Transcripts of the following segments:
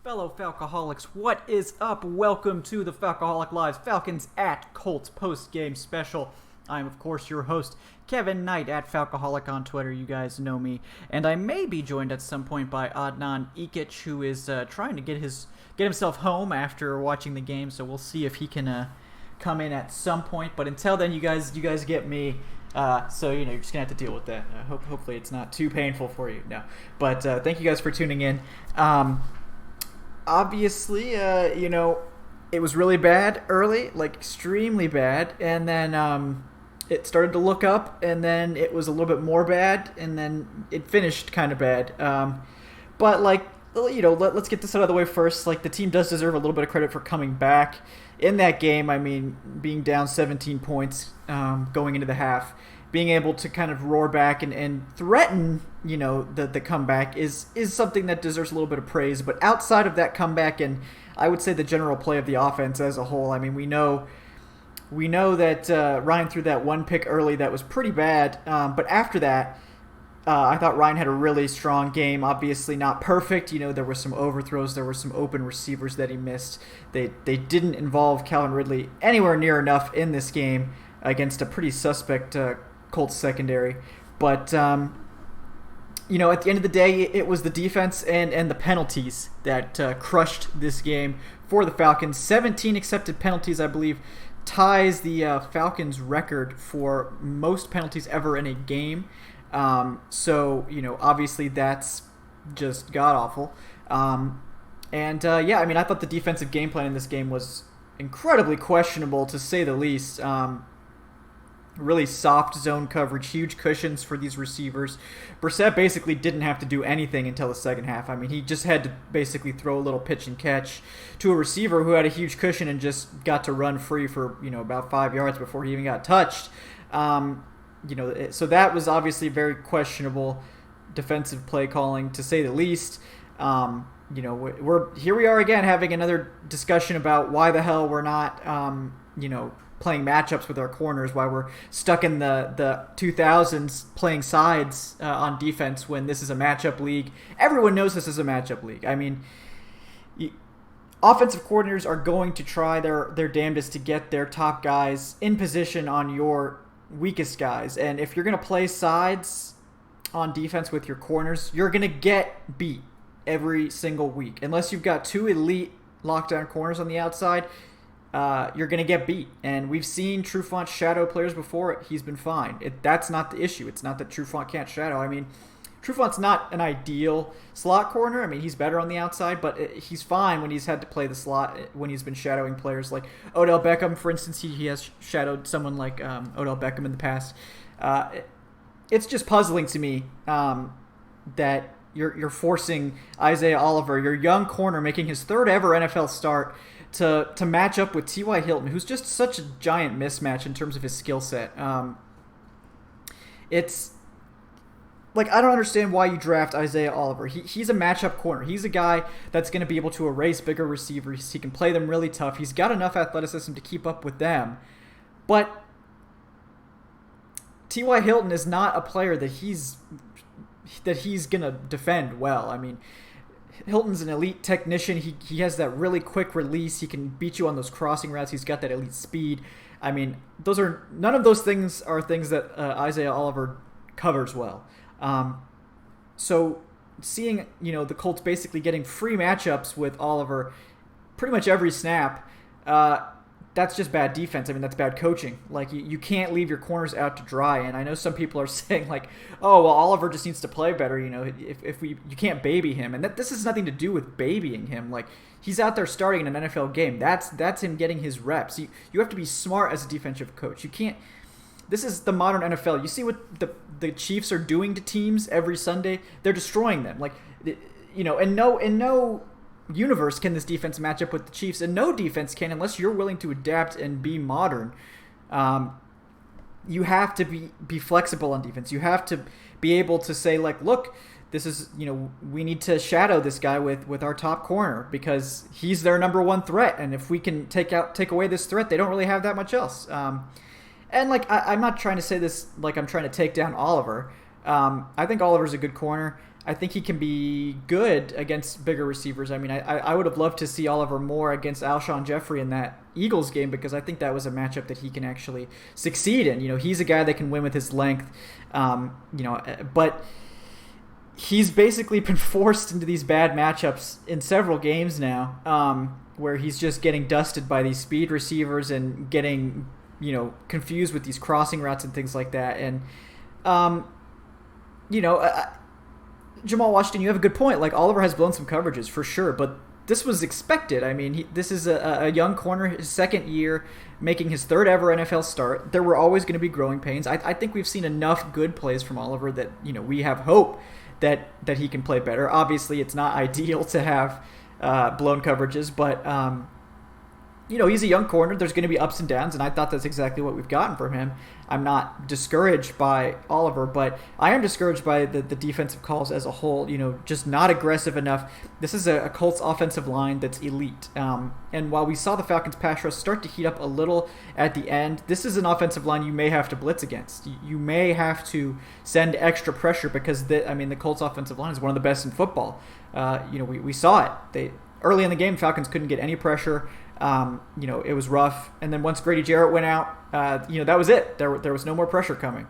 Fellow Falcoholics, what is up? Welcome to the Falcoholic Live's Falcons at Colts Postgame Special. I'm, of course, your host, Kevin Knight at Falcoholic on Twitter. You guys know me. And I may be joined at some point by Adnan Ikic, who is trying to get himself home after watching the game. So we'll see if he can come in at some point. But until then, you guys get me. So, you're just going to have to deal with that. Hopefully it's not too painful for you. No. But thank you guys for tuning in. Obviously, it was really bad early, like extremely bad, and then it started to look up, and then it was a little bit more bad, and then it finished kind of bad. But let's get this out of the way first. Like, the team does deserve a little bit of credit for coming back in that game. I mean, being down 17 points going into the half, being able to kind of roar back and threaten, the comeback is something that deserves a little bit of praise. But outside of that comeback, and I would say the general play of the offense as a whole, I mean, we know that Ryan threw that one pick early that was pretty bad. But after that, I thought Ryan had a really strong game. Obviously not perfect. There were some overthrows. There were some open receivers that he missed. They didn't involve Calvin Ridley anywhere near enough in this game against a pretty suspect Colts secondary. But, at the end of the day, it was the defense and the penalties that crushed this game for the Falcons. 17 accepted penalties, I believe, ties the Falcons' record for most penalties ever in a game. Obviously that's just god-awful. I thought the defensive game plan in this game was incredibly questionable, to say the least. Really soft zone coverage, huge cushions for these receivers. Brissett basically didn't have to do anything until the second half. I mean, he just had to basically throw a little pitch and catch to a receiver who had a huge cushion and just got to run free for, about 5 yards before he even got touched. So that was obviously very questionable defensive play calling, to say the least. Here we are again having another discussion about why the hell we're not, playing matchups with our corners, why we're stuck in the 2000s playing sides on defense when this is a matchup league. Everyone knows this is a matchup league. I mean, offensive coordinators are going to try their damnedest to get their top guys in position on your weakest guys. And if you're going to play sides on defense with your corners, you're going to get beat every single week. Unless you've got two elite lockdown corners on the outside, you're going to get beat. And we've seen Trufant shadow players before. He's been fine. That's not the issue. It's not that Trufant can't shadow. I mean, Trufant's not an ideal slot corner. I mean, he's better on the outside, but he's fine when he's had to play the slot, when he's been shadowing players like Odell Beckham, for instance. He has shadowed someone like Odell Beckham in the past. It's just puzzling to me that you're forcing Isaiah Oliver, your young corner, making his third ever NFL start, to match up with T.Y. Hilton, who's just such a giant mismatch in terms of his skill set. It's like, I don't understand why you draft Isaiah Oliver. He's a matchup corner. He's a guy that's going to be able to erase bigger receivers. He can play them really tough. He's got enough athleticism to keep up with them. But T.Y. Hilton is not a player that he's going to defend well. I mean, Hilton's an elite technician. He has that really quick release. He can beat you on those crossing routes. He's got that elite speed. I mean, none of those things are things that Isaiah Oliver covers well. So seeing, the Colts basically getting free matchups with Oliver pretty much every snap, that's just bad defense. I mean, that's bad coaching. Like, you can't leave your corners out to dry. And I know some people are saying, like, oh, well, Oliver just needs to play better. You can't baby him. And this has nothing to do with babying him. Like, he's out there starting in an NFL game. That's him getting his reps. You have to be smart as a defensive coach. You can't. This is the modern NFL. You see what the Chiefs are doing to teams every Sunday? They're destroying them. Like, in no universe can this defense match up with the Chiefs, and no defense can unless you're willing to adapt and be modern. You have to be flexible on defense. You have to be able to say, like, look, this is, we need to shadow this guy with our top corner because he's their number one threat, and if we can take away this threat, they don't really have that much else. And like, I'm not trying to say this like I'm trying to take down Oliver. I think Oliver's a good corner. I think he can be good against bigger receivers. I mean, I would have loved to see Oliver Moore against Alshon Jeffrey in that Eagles game because I think that was a matchup that he can actually succeed in. He's a guy that can win with his length, but he's basically been forced into these bad matchups in several games now, where he's just getting dusted by these speed receivers and getting, confused with these crossing routes and things like that. And, Jamal Washington, you have a good point. Like, Oliver has blown some coverages for sure, but this was expected. I mean, this is a young corner, his second year, making his third ever NFL start. There were always going to be growing pains. I think we've seen enough good plays from Oliver that, we have hope that he can play better. Obviously, it's not ideal to have blown coverages, but he's a young corner. There's going to be ups and downs, and I thought that's exactly what we've gotten from him. I'm not discouraged by Oliver, but I am discouraged by the defensive calls as a whole, just not aggressive enough. This is a Colts offensive line that's elite. And while we saw the Falcons pass rush start to heat up a little at the end, this is an offensive line you may have to blitz against. You may have to send extra pressure because, the Colts offensive line is one of the best in football. We saw it. Early in the game, Falcons couldn't get any pressure. It was rough. And then once Grady Jarrett went out, that was it. There was no more pressure coming.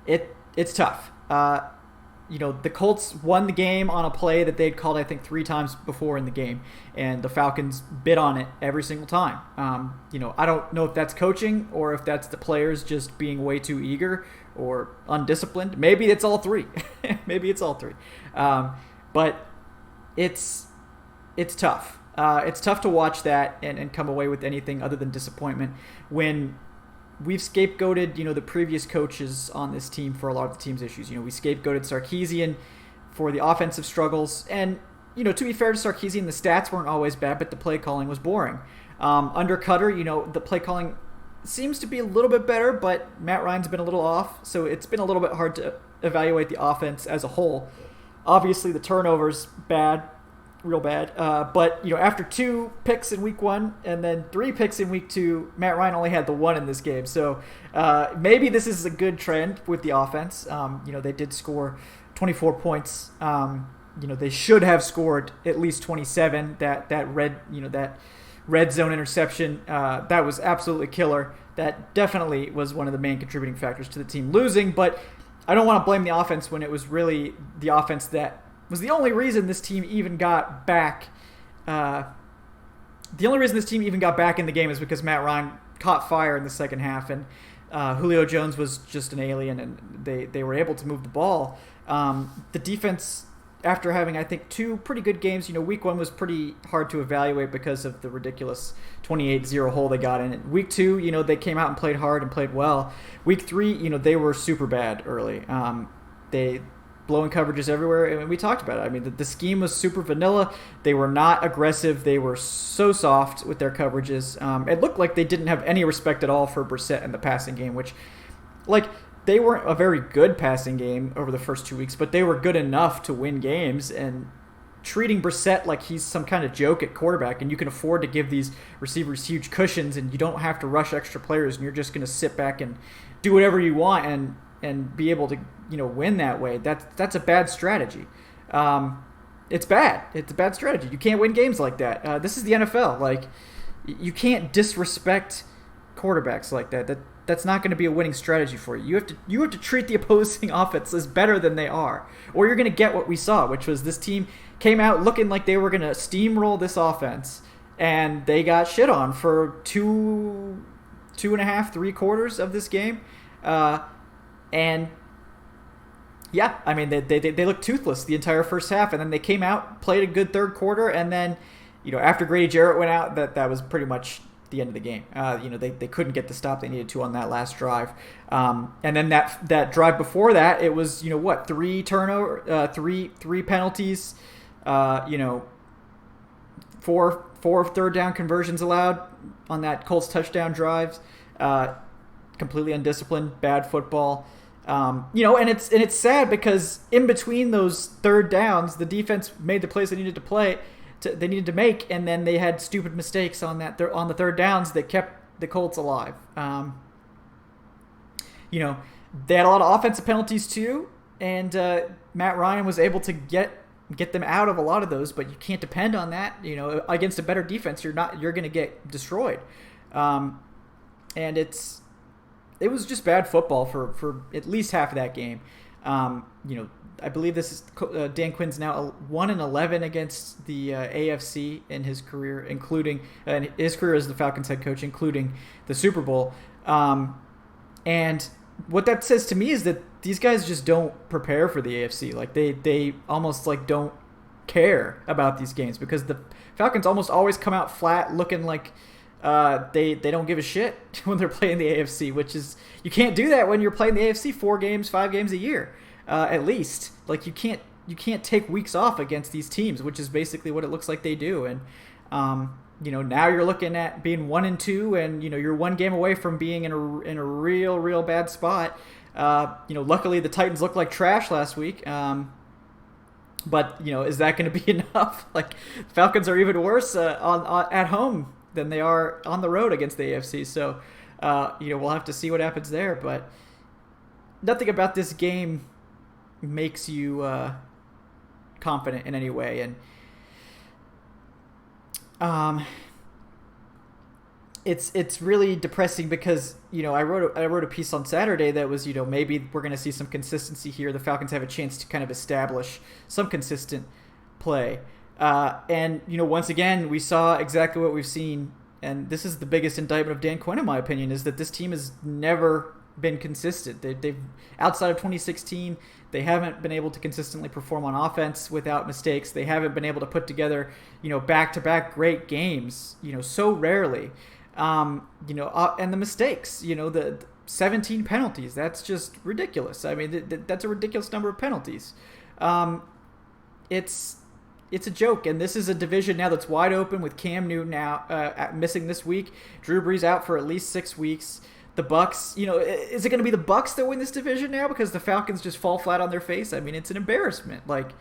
It's tough. The Colts won the game on a play that they'd called, I think, 3 times before in the game, and the Falcons bid on it every single time. I don't know if that's coaching or if that's the players just being way too eager or undisciplined. Maybe it's all three. But it's tough. It's tough to watch that and come away with anything other than disappointment when we've scapegoated, the previous coaches on this team for a lot of the team's issues. We scapegoated Sarkisian for the offensive struggles. And, to be fair to Sarkisian, the stats weren't always bad, but the play calling was boring. Under Cutter, the play calling seems to be a little bit better, but Matt Ryan's been a little off. So it's been a little bit hard to evaluate the offense as a whole. Obviously, the turnovers, bad. Real bad. But, after 2 picks in week 1 and then 3 picks in week 2, Matt Ryan only had the 1 in this game. So maybe this is a good trend with the offense. They did score 24 points. They should have scored at least 27. That red zone interception, that was absolutely killer. That definitely was one of the main contributing factors to the team losing. But I don't want to blame the offense when it was really the offense that was the only reason this team even got back. The only reason this team even got back in the game is because Matt Ryan caught fire in the second half, and Julio Jones was just an alien, and they were able to move the ball. The defense, after having, I think, 2 pretty good games, week 1 was pretty hard to evaluate because of the ridiculous 28-0 hole they got in. Week 2, they came out and played hard and played well. Week 3, they were super bad early. They blowing coverages everywhere, and we talked about it. I mean, the scheme was super vanilla. They were not aggressive. They were so soft with their coverages. It looked like they didn't have any respect at all for Brissett in the passing game, which, they weren't a very good passing game over the first 2 weeks, but they were good enough to win games. And treating Brissett like he's some kind of joke at quarterback, and you can afford to give these receivers huge cushions, and you don't have to rush extra players, and you're just going to sit back and do whatever you want and be able to win that way. That's a bad strategy. It's bad. It's a bad strategy. You can't win games like that. This is the NFL. You can't disrespect quarterbacks like that. That's not going to be a winning strategy for you. You have to treat the opposing offense as better than they are, or you're going to get what we saw, which was this team came out looking like they were going to steamroll this offense, and they got shit on for 2.5, 3 quarters of this game. And yeah, I mean, they looked toothless the entire first half, and then they came out, played a good third quarter, and then, after Grady Jarrett went out, that was pretty much the end of the game. They couldn't get the stop they needed to on that last drive. And then that drive before that, it was, 3 penalties, 4 third down conversions allowed on that Colts touchdown drives. Completely undisciplined, bad football. And it's sad because in between those third downs, the defense made the plays they needed to make, and then they had stupid mistakes on the third downs that kept the Colts alive. They had a lot of offensive penalties too. and Matt Ryan was able to get them out of a lot of those, but you can't depend on that. Against a better defense, you're going to get destroyed. And it was just bad football for at least half of that game. I believe this is Dan Quinn's now 1-11 against the AFC in his career, including his career as the Falcons head coach, including the Super Bowl. And what that says to me is that these guys just don't prepare for the AFC. Like they almost like don't care about these games, because the Falcons almost always come out flat, looking like they don't give a shit when they're playing the AFC, which is, you can't do that when you're playing the AFC 4 games, 5 games a year, at least. Like you can't take weeks off against these teams, which is basically what it looks like they do. And now you're looking at being 1-2, and you're one game away from being in a real bad spot. Luckily the Titans looked like trash last week. But is that going to be enough? Like, Falcons are even worse on at home than they are on the road against the AFC. So, we'll have to see what happens there. But nothing about this game makes you confident in any way. And it's really depressing because I wrote a piece on Saturday that was maybe we're going to see some consistency here. The Falcons have a chance to kind of establish some consistent play. And once again, we saw exactly what we've seen, and this is the biggest indictment of Dan Quinn, in my opinion, is that this team has never been consistent. They've outside of 2016, they haven't been able to consistently perform on offense without mistakes. They haven't been able to put together back-to-back great games so rarely. And the mistakes, the 17 penalties, that's just ridiculous. I mean, that's a ridiculous number of penalties. It's a joke, and this is a division now that's wide open with Cam Newton now missing this week, Drew Brees out for at least 6 weeks. The Bucks, is it going to be the Bucks that win this division now because the Falcons just fall flat on their face? I mean, it's an embarrassment. Like,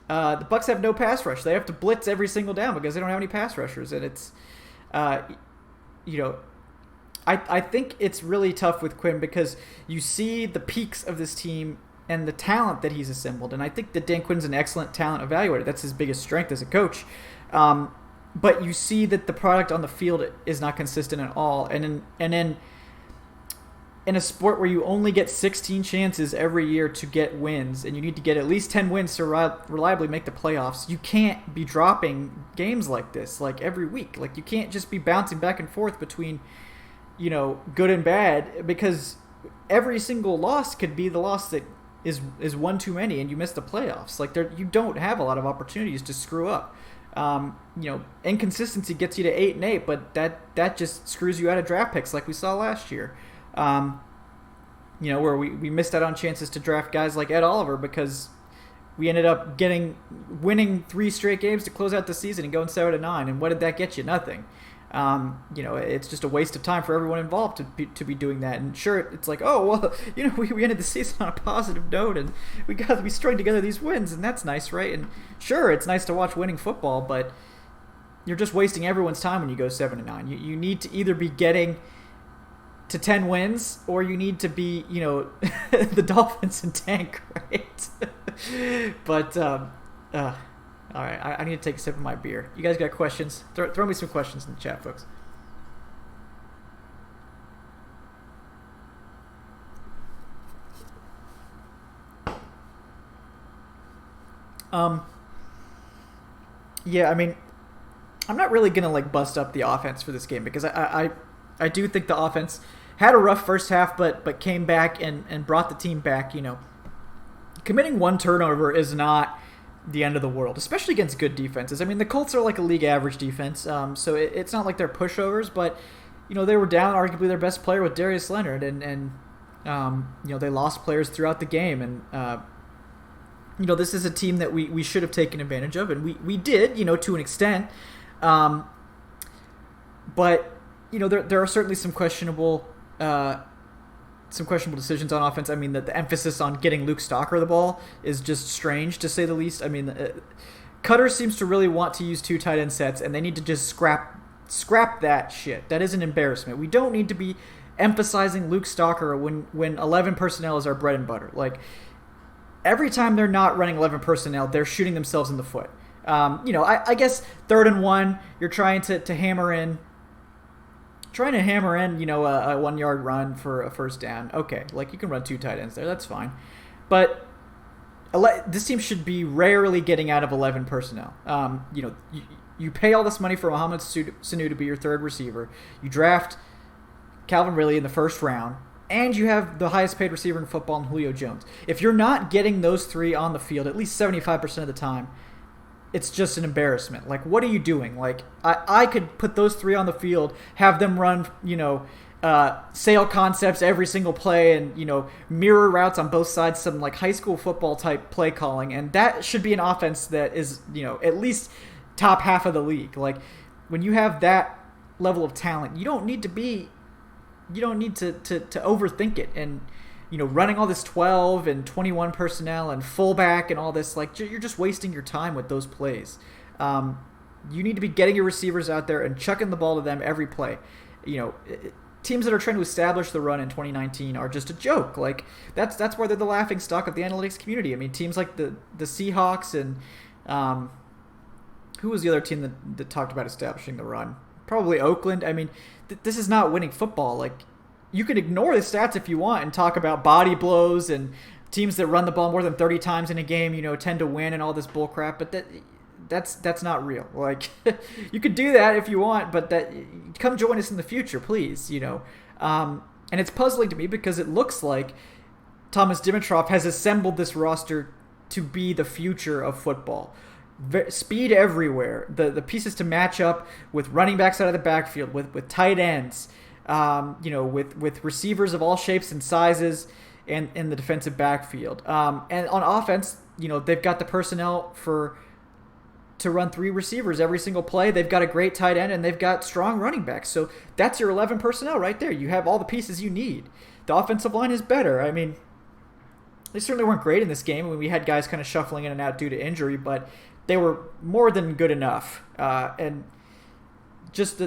the Bucks have no pass rush. They have to blitz every single down because they don't have any pass rushers, and it's I think it's really tough with Quinn because you see the peaks of this team and the talent that he's assembled. And I think that Dan Quinn's an excellent talent evaluator. That's his biggest strength as a coach. But you see that the product on the field is not consistent at all. And in a sport where you only get 16 chances every year to get wins, and you need to get at least 10 wins to reliably make the playoffs, you can't be dropping games like this, like every week. Like, you can't just be bouncing back and forth between, good and bad, because every single loss could be the loss that is one too many, and you miss the playoffs. Like, you don't have a lot of opportunities to screw up. Inconsistency gets you to 8-8, but that just screws you out of draft picks, like we saw last year. Where we missed out on chances to draft guys like Ed Oliver because we ended up winning 3 straight games to close out the season and going 7-9. And what did that get you? Nothing. It's just a waste of time for everyone involved to be doing that. And sure, it's like, oh, well, we ended the season on a positive note and we strung together these wins, and that's nice, right? And sure, it's nice to watch winning football, but you're just wasting everyone's time when you go 7-9. You need to either be getting to 10 wins, or you need to be, the Dolphins and tank, right? But, all right, I need to take a sip of my beer. You guys got questions? Throw me some questions in the chat, folks. Yeah, I mean, I'm not really gonna bust up the offense for this game because I do think the offense had a rough first half, but came back and brought the team back. Committing 1 turnover is not the end of the world, especially against good defenses. I mean, the Colts are like a league average defense, so it's not like they're pushovers, but they were down arguably their best player with Darius Leonard, and they lost players throughout the game, and this is a team that we should have taken advantage of, and we did, to an extent, but there are certainly some questionable decisions on offense. I mean, the emphasis on getting Luke Stalker the ball is just strange, to say the least. I mean, Cutter seems to really want to use 2 tight end sets, and they need to just scrap that shit. That is an embarrassment. We don't need to be emphasizing Luke Stalker when 11 personnel is our bread and butter. Like, every time they're not running 11 personnel, they're shooting themselves in the foot. I guess 3rd and 1, you're trying to hammer in, a 1 yard run for a first down. Okay, like you can run 2 tight ends there, that's fine. But this team should be rarely getting out of 11 personnel. You pay all this money for Mohamed Sanu to be your 3rd receiver. You draft Calvin Ridley in the 1st round, and you have the highest paid receiver in football in Julio Jones. If you're not getting those 3 on the field at least 75% of the time, it's just an embarrassment. Like, what are you doing? Like, I could put those 3 on the field, have them run, sail concepts every single play, and mirror routes on both sides, some like high school football type play calling, and that should be an offense that is at least top half of the league. Like, when you have that level of talent, you don't need to overthink it, and running all this 12 and 21 personnel and fullback and all this, like, you're just wasting your time with those plays. You need to be getting your receivers out there and chucking the ball to them every play. Teams that are trying to establish the run in 2019 are just a joke. Like, that's why they're the laughing stock of the analytics community. I mean, teams like the Seahawks and who was the other team that talked about establishing the run? Probably Oakland. I mean, this is not winning football. Like, you can ignore the stats if you want and talk about body blows and teams that run the ball more than 30 times in a game, tend to win and all this bull crap. But that's not real. Like, you could do that if you want, but come join us in the future, please. And it's puzzling to me because it looks like Thomas Dimitroff has assembled this roster to be the future of football. Speed everywhere, the pieces to match up with running backs out of the backfield, with tight ends, with receivers of all shapes and sizes, and in the defensive backfield. And on offense, they've got the personnel to run 3 receivers every single play. They've got a great tight end, and they've got strong running backs. So that's your 11 personnel right there. You have all the pieces you need. The offensive line is better. I mean, they certainly weren't great in this game when we had guys kind of shuffling in and out due to injury, but they were more than good enough. And just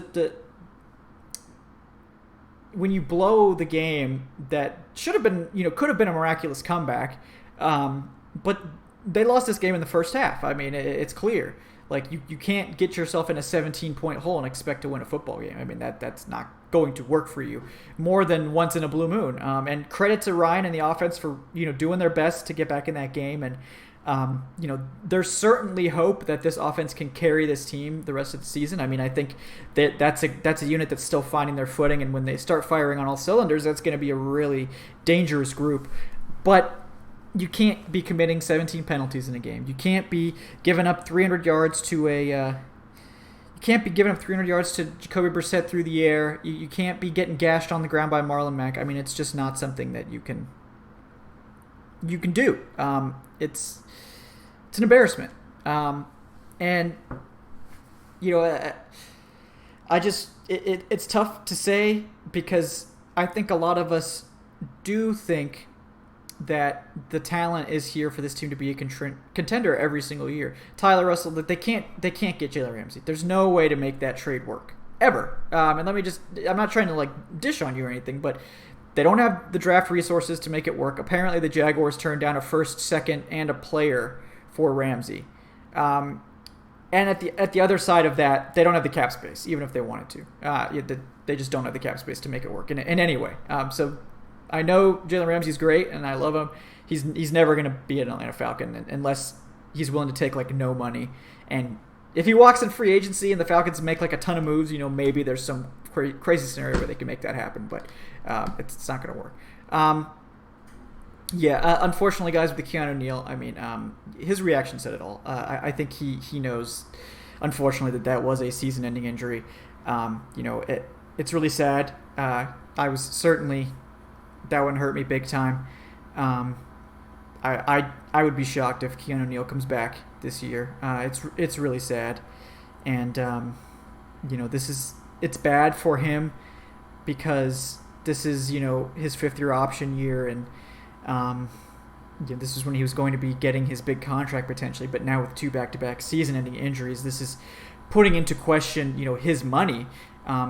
when you blow the game that should have been, could have been a miraculous comeback, but they lost this game in the first half. I mean, it's clear. Like, you can't get yourself in a 17-point hole and expect to win a football game. I mean, that's not going to work for you more than once in a blue moon. And credit to Ryan and the offense for, doing their best to get back in that game. And, there's certainly hope that this offense can carry this team the rest of the season. I mean, I think that's a unit that's still finding their footing. And when they start firing on all cylinders, that's going to be a really dangerous group. But you can't be committing 17 penalties in a game. You can't be giving up 300 yards to Jacoby Brissett through the air. You can't be getting gashed on the ground by Marlon Mack. I mean, it's just not something that you can do. It's an embarrassment. It's tough to say because I think a lot of us do think that the talent is here for this team to be a contender every single year. Tyler Russell, that they can't get Jalen Ramsey. There's no way to make that trade work ever. And I'm not trying to like dish on you or anything, but they don't have the draft resources to make it work. Apparently, the Jaguars turned down a first, second, and a player for Ramsey. And at the other side of that, they don't have the cap space, even if they wanted to. They just don't have the cap space to make it work in any way. So I know Jalen Ramsey's great, and I love him. He's never going to be an Atlanta Falcon unless he's willing to take like no money. And if he walks in free agency and the Falcons make like a ton of moves, maybe there's some crazy scenario where they can make that happen. But it's not going to work. Unfortunately, guys, with the Keanu Neal, I mean, his reaction said it all. I think he knows, unfortunately, that was a season-ending injury. It's really sad. I was certainly, that one hurt me big time. I would be shocked if Keanu Neal comes back this year. It's really sad, and it's bad for him because this is his 5th-year option year, and this is when he was going to be getting his big contract potentially. But now with 2 back-to-back season-ending injuries, this is putting into question his money.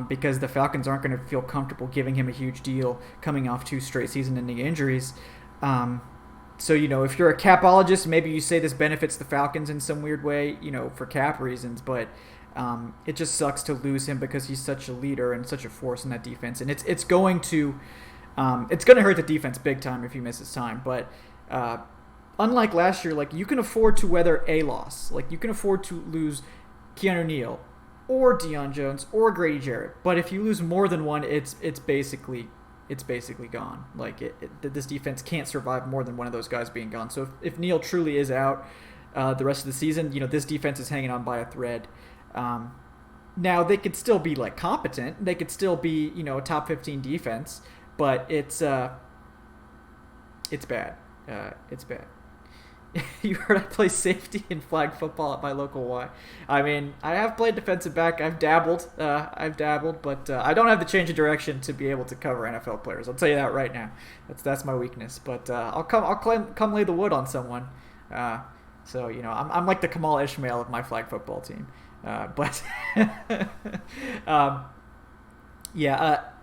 Because the Falcons aren't going to feel comfortable giving him a huge deal coming off 2 straight season-ending injuries. So, if you're a capologist, maybe you say this benefits the Falcons in some weird way, for cap reasons, but it just sucks to lose him because he's such a leader and such a force in that defense, and it's going to hurt the defense big time if he misses time. But unlike last year, like, you can afford to weather a loss, like you can afford to lose Keanu, Neal or Deion Jones or Grady, Jarrett. But if you lose more than one, it's basically gone. Like this defense can't survive more than one of those guys being gone. So if Neal truly is out the rest of the season, this defense is hanging on by a thread. Now they could still be like competent. They could still be a top 15 defense, but it's bad. It's bad. You heard I play safety in flag football at my local Y. I mean, I have played defensive back. I've dabbled, but I don't have the change of direction to be able to cover NFL players. I'll tell you that right now. That's my weakness. But I'll come lay the wood on someone. So I'm like the Kamal Ishmael of my flag football team. But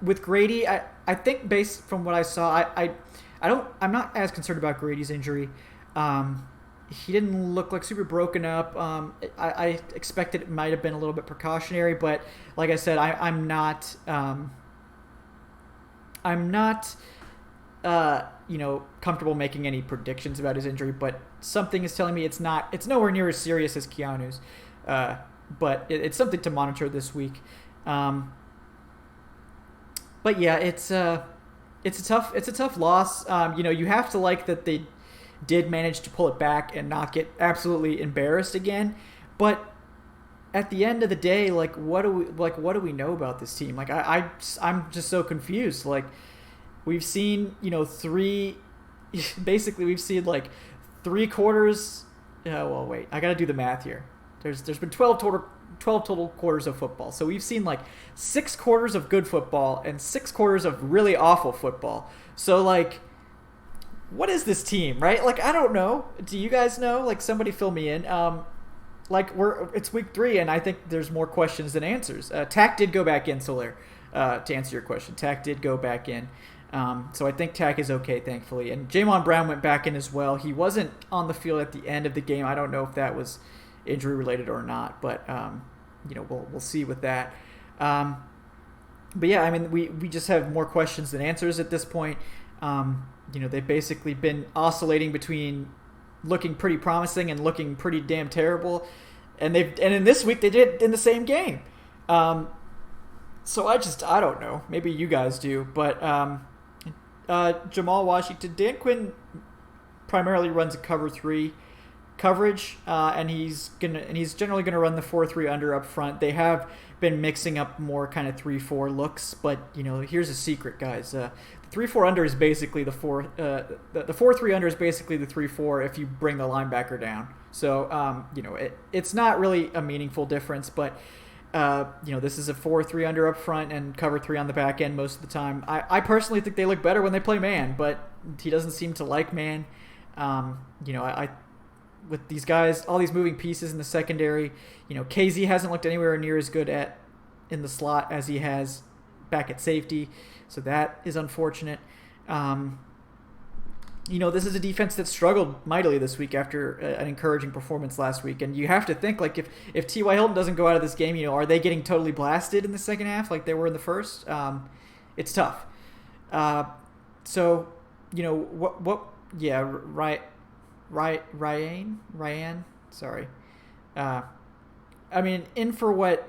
with Grady, I think based from what I saw, I'm not as concerned about Grady's injury. He didn't look like super broken up. I expected it might have been a little bit precautionary, but like I said, I'm not comfortable making any predictions about his injury. But something is telling me it's nowhere near as serious as Keanu's. But it's something to monitor this week. But yeah, it's a tough loss. You have to like that they did manage to pull it back and not get absolutely embarrassed again. But at the end of the day, what do we know about this team? Like I'm just so confused. Like we've seen, we've seen like 3 quarters. Well, wait, I got to do the math here. There's been 12 total quarters of football. So we've seen like 6 quarters of good football and 6 quarters of really awful football. So like, what is this team, right? Like, I don't know. Do you guys know? Like, somebody fill me in. It's week 3, and I think there's more questions than answers. Tack did go back in, Soler, to answer your question. Tack did go back in. So I think Tack is okay, thankfully. And Jamon Brown went back in as well. He wasn't on the field at the end of the game. I don't know if that was injury related or not, but we'll see with that. But yeah, I mean, we just have more questions than answers at this point. They've basically been oscillating between looking pretty promising and looking pretty damn terrible, and in this week they did it in the same game. So I don't know. Maybe you guys do, but Jamal Washington, Dan Quinn primarily runs a cover 3 coverage, and he's generally gonna run the 4-3 under up front. They have been mixing up more kind of 3-4 looks, but here's a secret, guys. The 3-4 under is basically the 4-3 under is basically the 3-4 if you bring the linebacker down. So it's not really a meaningful difference, but this is a 4-3 under up front and cover 3 on the back end most of the time. I personally think they look better when they play man, but he doesn't seem to like man. With these guys, all these moving pieces in the secondary, KZ hasn't looked anywhere near as good in the slot as he has back at safety, so that is unfortunate. This is a defense that struggled mightily this week after an encouraging performance last week, and you have to think, like, if T.Y. Hilton doesn't go out of this game, are they getting totally blasted in the second half like they were in the first? It's tough. Ryan. Sorry. In for what?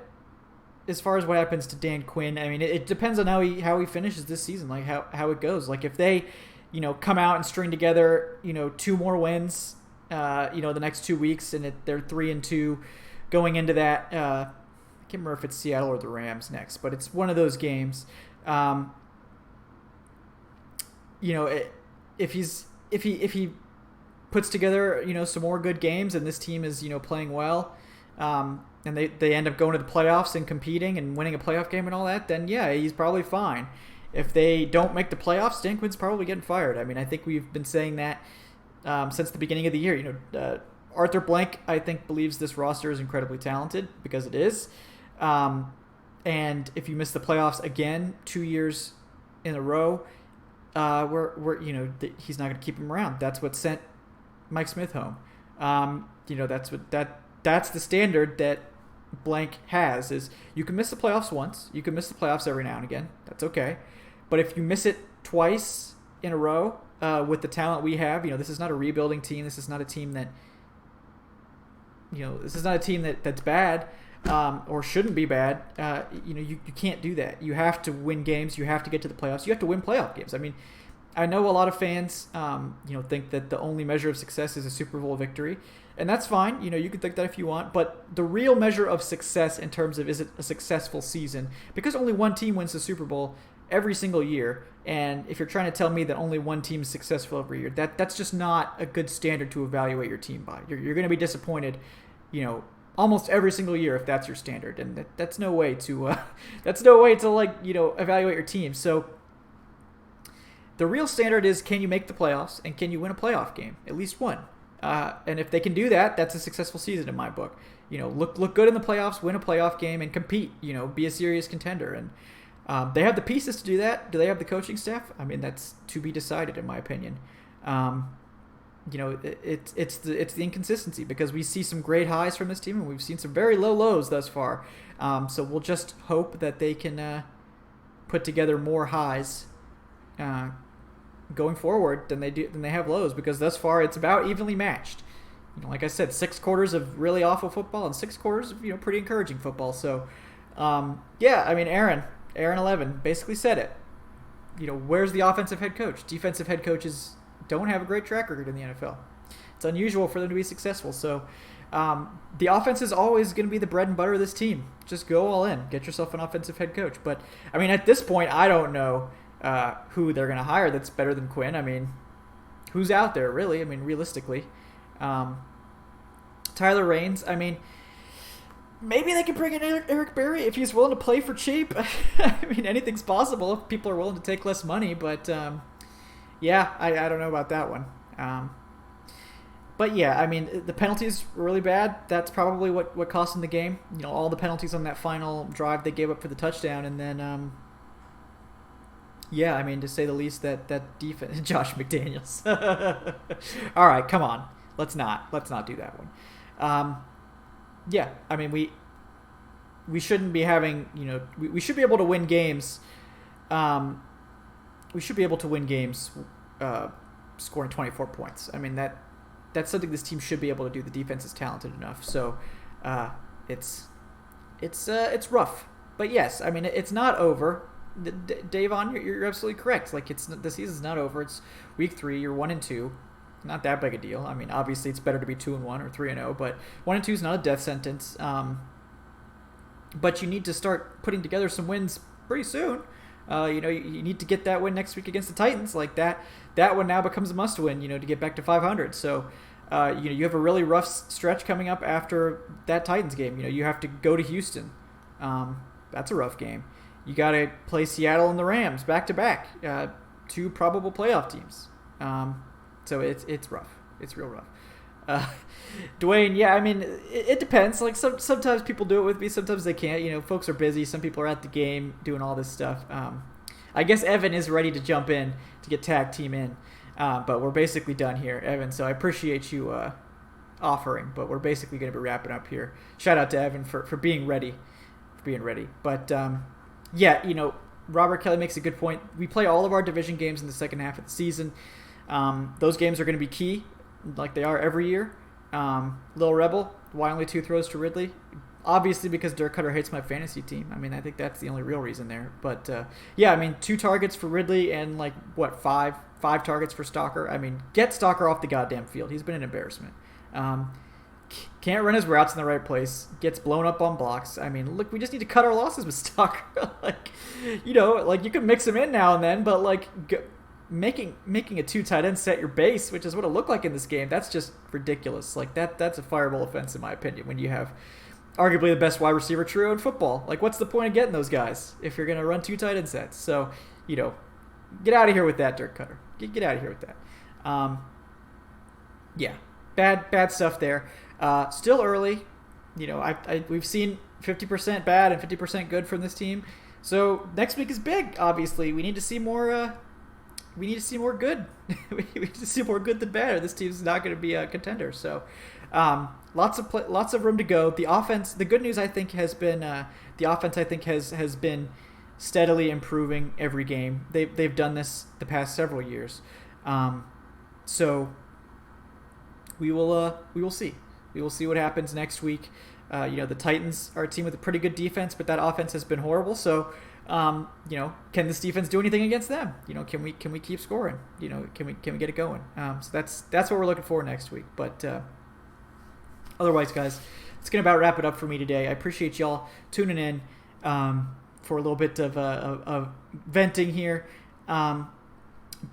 As far as what happens to Dan Quinn, it depends on how he finishes this season, like how it goes. Like if they, come out and string together, 2 more wins, the next 2 weeks, and they're 3-2 going into that. I can't remember if it's Seattle or the Rams next, but it's one of those games. If he puts together, some more good games, and this team is, playing well, and they end up going to the playoffs and competing and winning a playoff game and all that, then yeah, he's probably fine. If they don't make the playoffs, Dan Quinn's probably getting fired. I think we've been saying that since the beginning of the year. Arthur Blank, I think, believes this roster is incredibly talented, because it is. And if you miss the playoffs again 2 years in a row, he's not going to keep him around. That's what sent Mike Smith home. That's the standard that blank has, is you can miss the playoffs once. You can miss the playoffs every now and again. That's okay. But if you miss it twice in a row with the talent we have, this is not a rebuilding team. This is not a team that's bad or shouldn't be bad. You can't do that. You have to win games. You have to get to the playoffs. You have to win playoff games. I mean, I know a lot of fans, think that the only measure of success is a Super Bowl victory, and that's fine. You can think that if you want, but the real measure of success in terms of is it a successful season, because only one team wins the Super Bowl every single year, and if you're trying to tell me that only one team is successful every year, that's just not a good standard to evaluate your team by. You're going to be disappointed, almost every single year if that's your standard, and that's no way to evaluate your team. So the real standard is, can you make the playoffs and can you win a playoff game, at least one? And if they can do that, that's a successful season in my book. Look good in the playoffs, win a playoff game, and compete. Be a serious contender. And they have the pieces to do that. Do they have the coaching staff? I mean, that's to be decided, in my opinion. It's the inconsistency, because we see some great highs from this team and we've seen some very low lows thus far. So we'll just hope that they can put together more highs going forward than they have lows, because thus far it's about evenly matched. Like I said, 6 quarters of really awful football and 6 quarters of pretty encouraging football. So Aaron 11 basically said it. Where's the offensive head coach? Defensive head coaches don't have a great track record in the NFL. It's unusual for them to be successful. So the offense is always going to be the bread and butter of this team. Just go all in. Get yourself an offensive head coach. But at this point, I don't know who they're going to hire that's better than Quinn. Who's out there, really? Realistically. Tyler Raines. Maybe they can bring in Eric Berry if he's willing to play for cheap. Anything's possible if people are willing to take less money. But, I don't know about that one. The penalties were really bad. That's probably what cost them the game. All the penalties on that final drive they gave up for the touchdown. And then, to say the least, that defense, Josh McDaniels. All right, come on. Let's not do that one. We shouldn't be having, we should be able to win games. We should be able to win games scoring 24 points. That's something this team should be able to do. The defense is talented enough. So it's rough. But yes, it's not over. Davon, you're absolutely correct. The season's not over. It's week 3. You're 1-2. Not that big a deal. Obviously it's better to be 2-1 or 3-0, but 1-2 is not a death sentence. But you need to start putting together some wins pretty soon. You need to get that win next week against the Titans. That one now becomes a must win. To get back to 500. So you have a really rough stretch coming up after that Titans game. You have to go to Houston. That's a rough game. You got to play Seattle and the Rams back to back, 2 probable playoff teams. So it's rough. It's real rough. Dwayne, it depends. Sometimes people do it with me, sometimes they can't. Folks are busy. Some people are at the game doing all this stuff. I guess Evan is ready to jump in to get tag team in, but we're basically done here, Evan. So I appreciate you offering, but we're basically going to be wrapping up here. Shout out to Evan for being ready, But Robert Kelly makes a good point. We play all of our division games in the second half of the season. Those games are going to be key, like they are every year. Lil Rebel, why only 2 throws to Ridley? Obviously because Dirk Cutter hates my fantasy team. I think that's the only real reason there. But 2 targets for Ridley and 5 targets for Stalker. Get Stalker off the goddamn field. He's been an embarrassment. Can't run his routes in the right place. Gets blown up on blocks. Look, we just need to cut our losses with Stalker. You can mix him in now and then, but making a 2 tight end set your base, which is what it looked like in this game, that's just ridiculous. That's a fireable offense in my opinion when you have arguably the best wide receiver trio in football. What's the point of getting those guys if you're going to run 2 tight end sets? So, get out of here with that, Dirk Cutter. Get out of here with that. Bad stuff there. Still early. We've seen 50% bad and 50% good from this team. So next week is big, obviously. We need to see more we need to see more good. We need to see more good than bad, or this team's not going to be a contender. So, lots of room to go. The offense. The good news, I think, has been the offense. I think has been steadily improving every game. They've done this the past several years. So we will see. We will see what happens next week. The Titans are a team with a pretty good defense, but that offense has been horrible. So, can this defense do anything against them? Can we keep scoring? Can we get it going? So that's what we're looking for next week. But otherwise, guys, it's gonna about wrap it up for me today. I appreciate y'all tuning in for a little bit of venting here.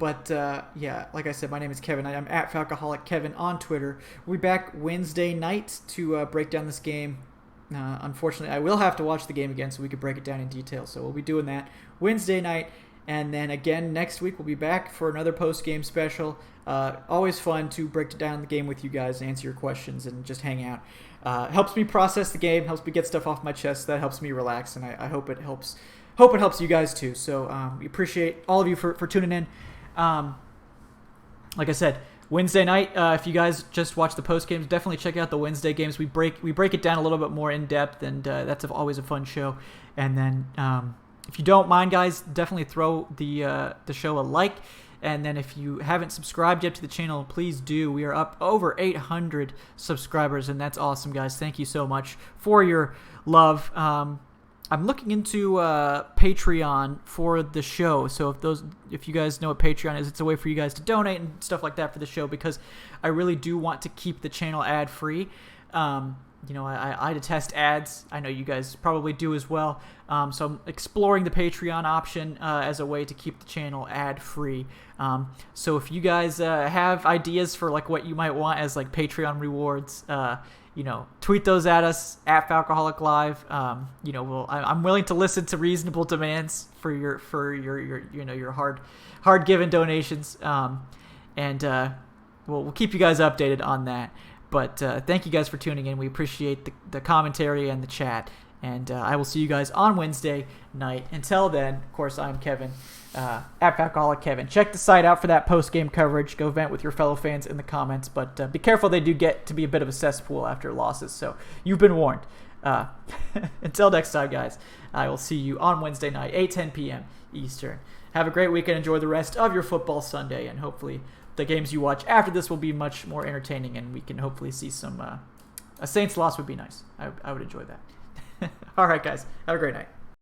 Like I said, my name is Kevin. I'm at Falcoholic Kevin on Twitter. We'll be back Wednesday night to break down this game. Unfortunately, I will have to watch the game again so we can break it down in detail. So we'll be doing that Wednesday night. And then again, next week we'll be back for another post-game special. Always fun to break down the game with you guys, answer your questions, and just hang out. Helps me process the game, helps me get stuff off my chest. That helps me relax, and I hope it helps you guys too. So we appreciate all of you for tuning in. Like I said, Wednesday night, if you guys just watch the post games, definitely check out the Wednesday games. We break it down a little bit more in depth, and that's always a fun show. And then if you don't mind, guys, definitely throw the show a like. And then if you haven't subscribed yet to the channel, please do. We are up over 800 subscribers, and that's awesome, guys. Thank you so much for your love. I'm looking into Patreon for the show. So if you guys know what Patreon is, it's a way for you guys to donate and stuff like that for the show, because I really do want to keep the channel ad free. I detest ads. I know you guys probably do as well. So I'm exploring the Patreon option as a way to keep the channel ad free. So if you guys have ideas for like what you might want as like Patreon rewards, tweet those at us at Falcoholic Live. I'm willing to listen to reasonable demands for your hard given donations. We'll keep you guys updated on that. But thank you guys for tuning in. We appreciate the commentary and the chat. And I will see you guys on Wednesday night. Until then, of course, I'm Kevin, at Falcoholic Kevin. Check the site out for that post-game coverage. Go vent with your fellow fans in the comments. But be careful, they do get to be a bit of a cesspool after losses. So you've been warned. Until next time, guys, I will see you on Wednesday night, 8:10 p.m. Eastern. Have a great weekend. Enjoy the rest of your football Sunday. And hopefully the games you watch after this will be much more entertaining, and we can hopefully see some a Saints loss would be nice. I would enjoy that. All right, guys. Have a great night.